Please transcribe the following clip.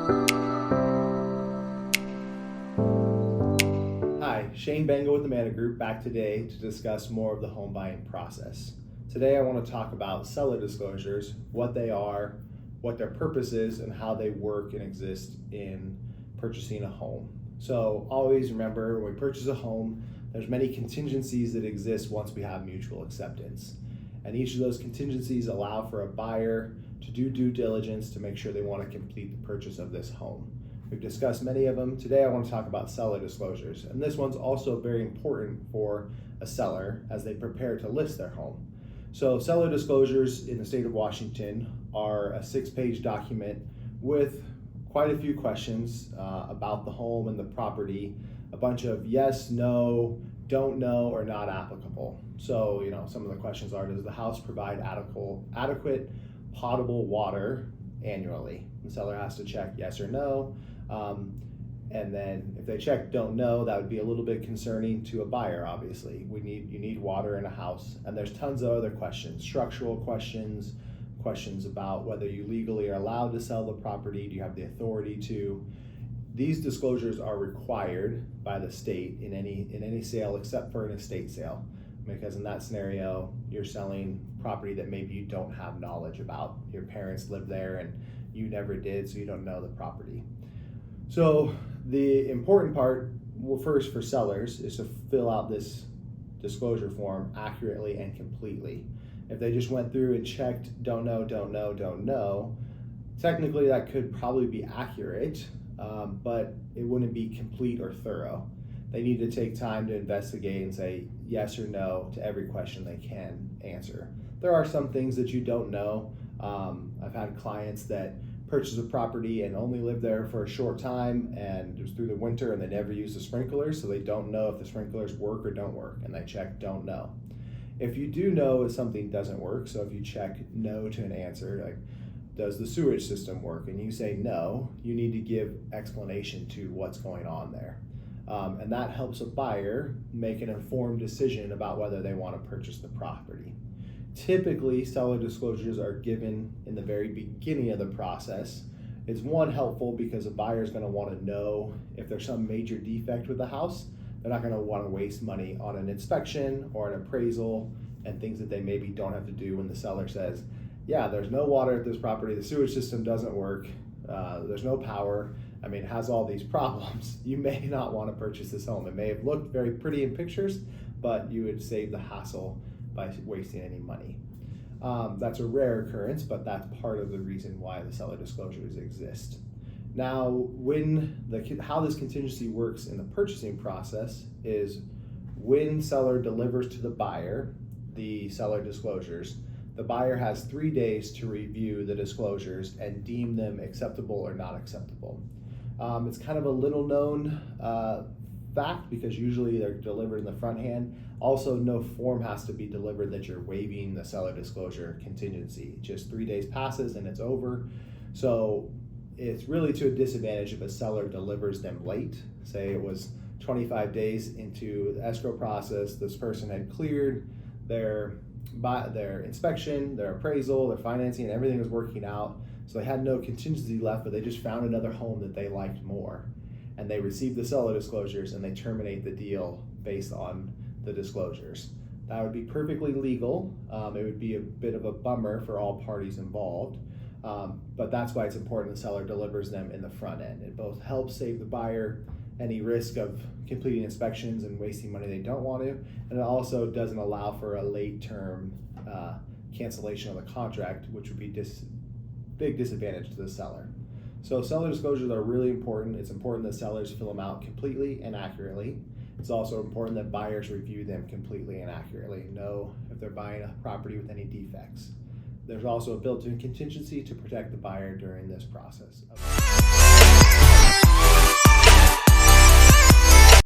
Hi, Shane Bengal with the Manna Group, back today to discuss more of the home buying process. Today I want to talk about seller disclosures, what they are, what their purpose is, and how they work and exist in purchasing a home. So always remember, when we purchase a home, there's many contingencies that exist once we have mutual acceptance. And each of those contingencies allow for a buyer to do due diligence to make sure they want to complete the purchase of this home. We've discussed many of them. Today I want to talk about seller disclosures, and this one's also very important for a seller as they prepare to list their home. So seller disclosures in the state of Washington are a 6-page document with quite a few questions about the home and the property, a bunch of yes, no, don't know, or not applicable. So, some of the questions are: does the house provide adequate potable water annually? The seller has to check yes or no. And then if they check don't know, that would be a little bit concerning to a buyer. Obviously, you need water in a house, and there's tons of other questions, structural questions, questions about whether you legally are allowed to sell the property, do you have the authority to. These disclosures are required by the state in any sale except for an estate sale, because in that scenario you're selling property that maybe you don't have knowledge about. Your parents lived there and you never did, so you don't know the property. So the important part, well, first for sellers, is to fill out this disclosure form accurately and completely. If they just went through and checked don't know, don't know, don't know, technically that could probably be accurate, but it wouldn't be complete or thorough. They need to take time to investigate and say yes or no to every question they can answer. There are some things that you don't know. I've had clients that purchased a property and only lived there for a short time, and it was through the winter and they never used the sprinklers, so they don't know if the sprinklers work or don't work, and they check don't know. If you do know if something doesn't work, so if you check no to an answer, like does the sewage system work, and you say no, you need to give explanation to what's going on there. And that helps a buyer make an informed decision about whether they want to purchase the property. Typically, seller disclosures are given in the very beginning of the process. It's helpful because a buyer is going to want to know if there's some major defect with the house. They're not going to want to waste money on an inspection or an appraisal and things that they maybe don't have to do when the seller says, yeah, there's no water at this property, the sewage system doesn't work, there's no power, it has all these problems. You may not want to purchase this home. It may have looked very pretty in pictures, but you would save the hassle by wasting any money. That's a rare occurrence, but that's part of the reason why the seller disclosures exist. Now, how this contingency works in the purchasing process is when seller delivers to the buyer the seller disclosures, the buyer has 3 days to review the disclosures and deem them acceptable or not acceptable. It's kind of a little known fact because usually they're delivered in the front hand. Also, no form has to be delivered that you're waiving the seller disclosure contingency. Just 3 days passes and it's over. So it's really to a disadvantage if a seller delivers them late. Say it was 25 days into the escrow process, this person had cleared their inspection, their appraisal, their financing, and everything was working out. So they had no contingency left, but they just found another home that they liked more. And they received the seller disclosures and they terminate the deal based on the disclosures. That would be perfectly legal. It would be a bit of a bummer for all parties involved, but that's why it's important the seller delivers them in the front end. It both helps save the buyer any risk of completing inspections and wasting money they don't want to, and it also doesn't allow for a late term cancellation of the contract, which would be big disadvantage to the seller. So seller disclosures are really important. It's important that sellers fill them out completely and accurately. It's also important that buyers review them completely and accurately, know if they're buying a property with any defects. There's also a built-in contingency to protect the buyer during this process.